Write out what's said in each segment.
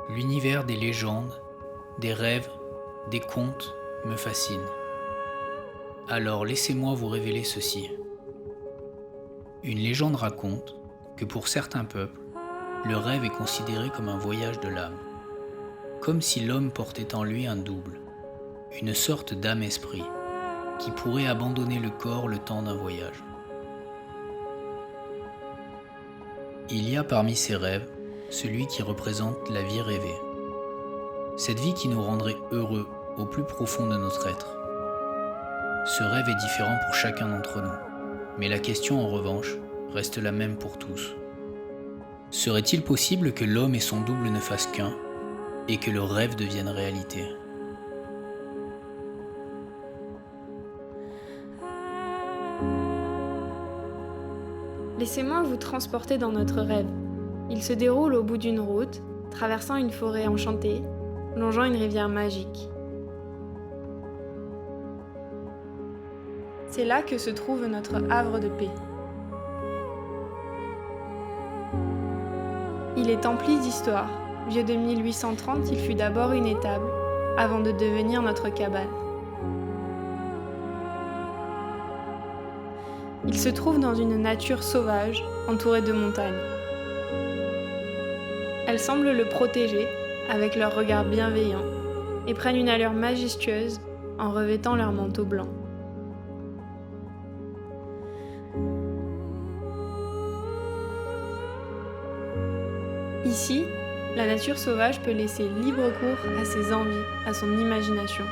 L'univers des légendes, des rêves, des contes me fascine. Alors laissez-moi vous révéler ceci. Une légende raconte que pour certains peuples, le rêve est considéré comme un voyage de l'âme, comme si l'homme portait en lui un double, une sorte d'âme-esprit, qui pourrait abandonner le corps le temps d'un voyage. Il y a parmi ces rêves celui qui représente la vie rêvée, cette vie qui nous rendrait heureux au plus profond de notre être. Ce rêve est différent pour chacun d'entre nous, mais la question en revanche reste la même pour tous. Serait-il possible que l'homme et son double ne fassent qu'un, et que le rêve devienne réalité ? Laissez-moi vous transporter dans notre rêve. Il se déroule au bout d'une route, traversant une forêt enchantée, longeant une rivière magique. C'est là que se trouve notre havre de paix. Il est empli d'histoire. Vieux de 1830, il fut d'abord une étable, avant de devenir notre cabane. Il se trouve dans une nature sauvage, entourée de montagnes. Elles semblent le protéger, avec leur regard bienveillant, et prennent une allure majestueuse en revêtant leur manteau blanc. Ici, la nature sauvage peut laisser libre cours à ses envies, à son imagination.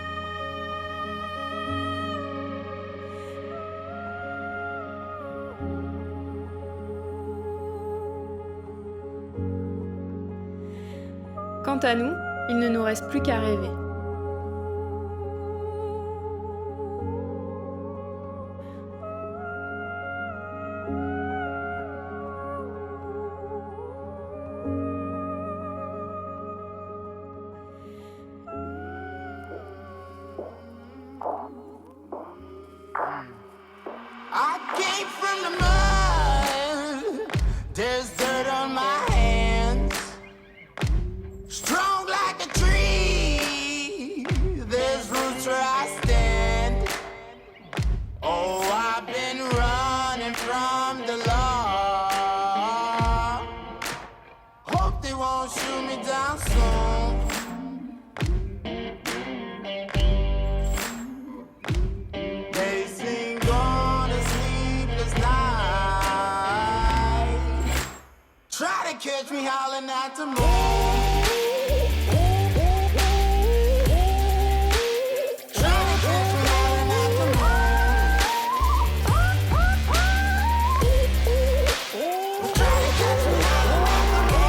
Quant à nous, il ne nous reste plus qu'à rêver. I came from the mud. There's dirt on my hands. Strong like a tree. There's roots where I stand. Oh, I've been running from the law. Hope they won't shoot me down soon. They sing on a sleepless night. Try to catch me howling at the moon. Try to catch me howling at the moon. Try to catch me howling at the moon.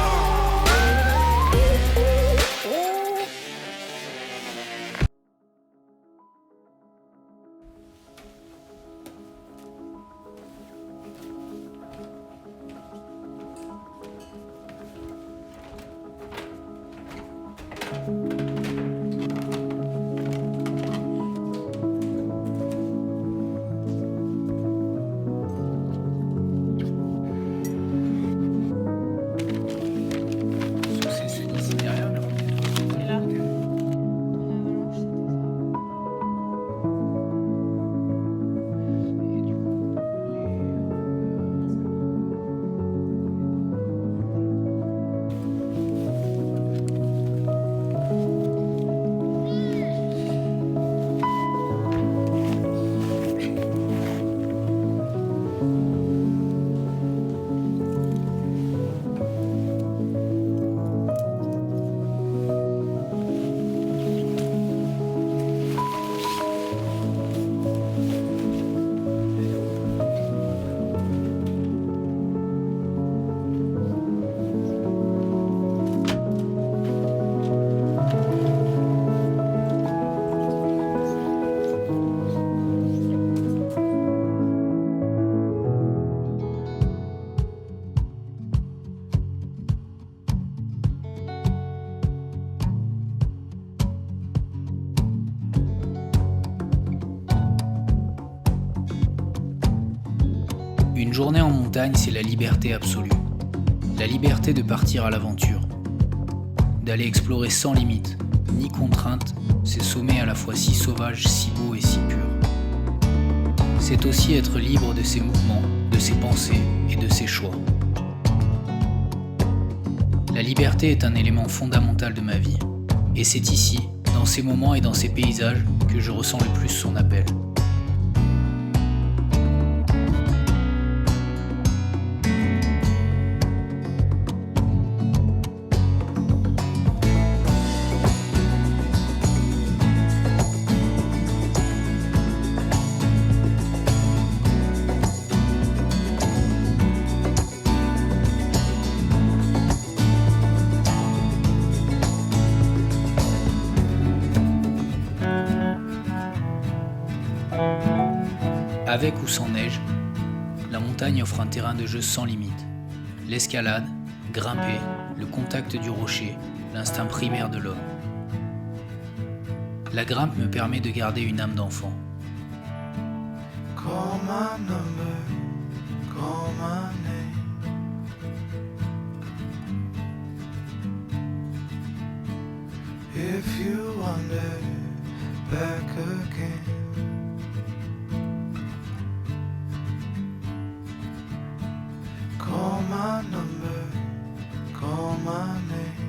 Une journée en montagne, c'est la liberté absolue. La liberté de partir à l'aventure. d'aller explorer sans limite, ni contrainte, ces sommets à la fois si sauvages, si beaux et si purs. C'est aussi être libre de ses mouvements, de ses pensées et de ses choix. La liberté est un élément fondamental de ma vie, et c'est ici, dans ces moments et dans ces paysages, que je ressens le plus son appel. Avec ou sans neige, la montagne offre un terrain de jeu sans limite. L'escalade, grimper, le contact du rocher, l'instinct primaire de l'homme. La grimpe me permet de garder une âme d'enfant. Call my number, call my name. If you wander back again. Call my number, call my name.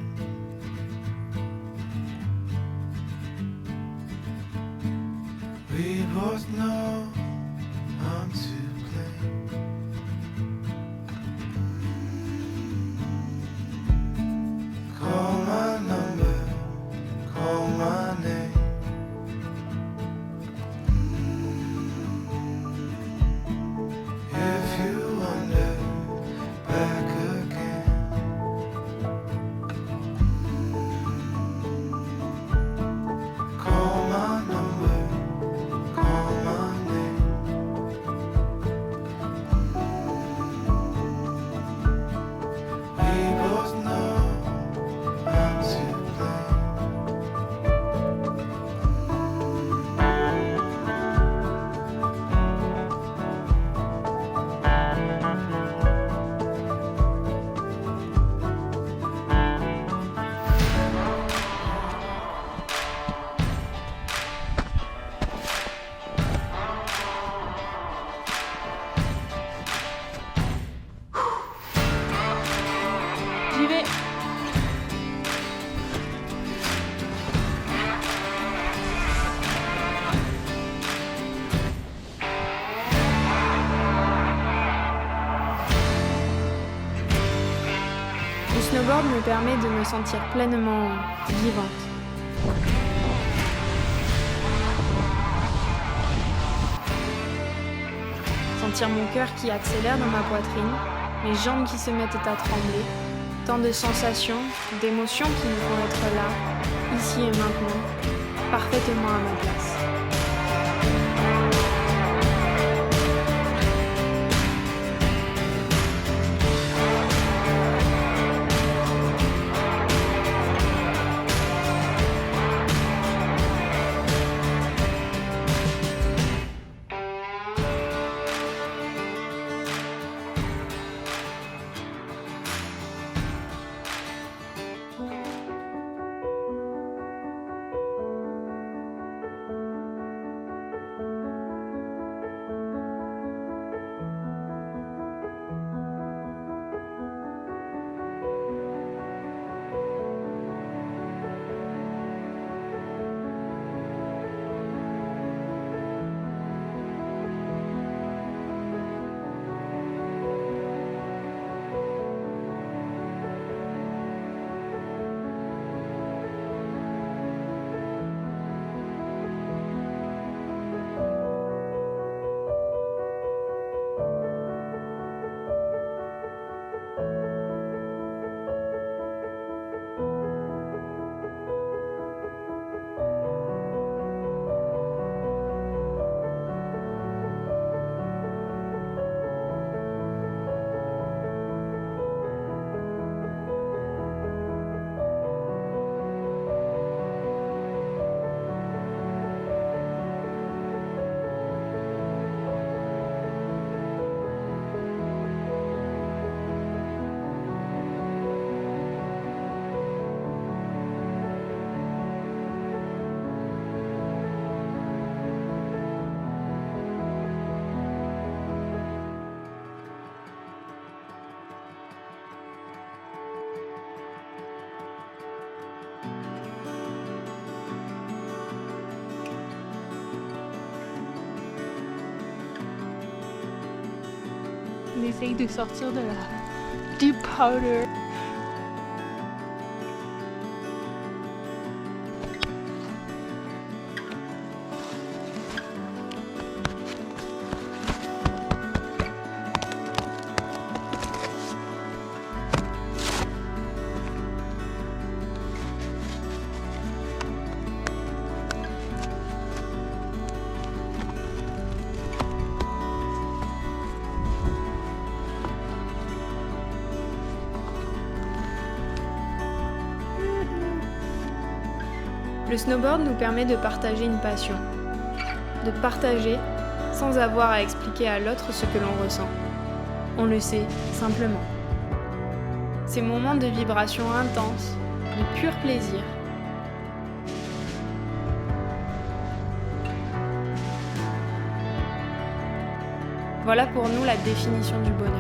We both know I'm to blame. Call my number, call my name. If you wonder back again. Call my number, call my name. We both know I'm to blame. J'y vais. Le snowboard me permet de me sentir pleinement vivante. Sentir mon cœur qui accélère dans ma poitrine, mes jambes qui se mettent à trembler, tant de sensations, d'émotions qui me font être là, ici et maintenant, parfaitement à ma place. on essaye de sortir de la deep powder. Le snowboard nous permet de partager une passion. De partager sans avoir à expliquer à l'autre ce que l'on ressent. On le sait simplement. Ces moments de vibration intense, de pur plaisir. Voilà pour nous la définition du bonheur.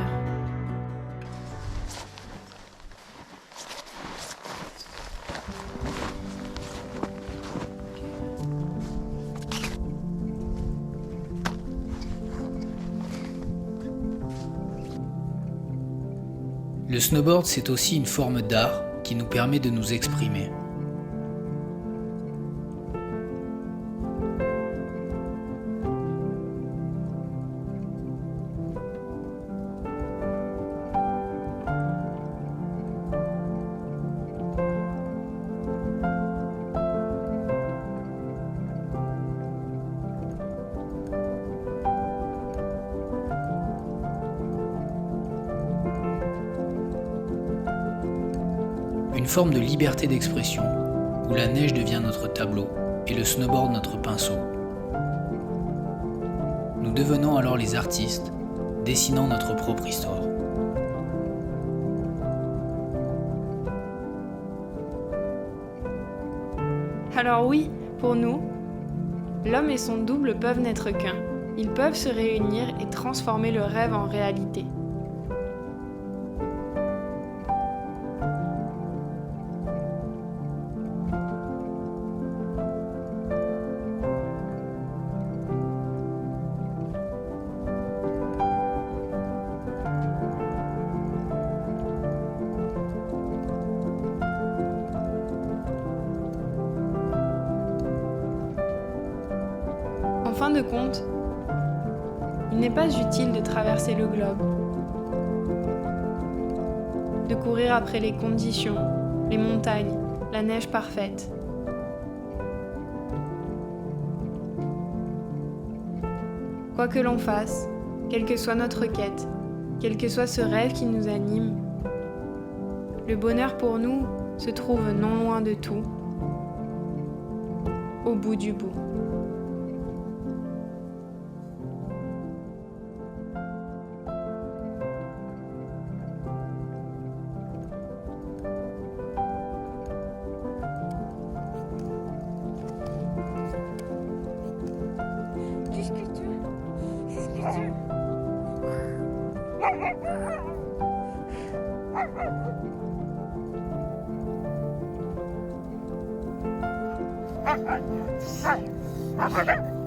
Le snowboard, c'est aussi une forme d'art qui nous permet de nous exprimer. Une forme de liberté d'expression, où la neige devient notre tableau et le snowboard notre pinceau. Nous devenons alors les artistes, dessinant notre propre histoire. Alors oui, pour nous, l'homme et son double peuvent n'être qu'un. Ils peuvent se réunir et transformer le rêve en réalité. En fin de compte, il n'est pas utile de traverser le globe, de courir après les conditions, les montagnes, la neige parfaite. Quoi que l'on fasse, quelle que soit notre quête, quel que soit ce rêve qui nous anime, le bonheur pour nous se trouve non loin de tout, au bout du bout. Hey!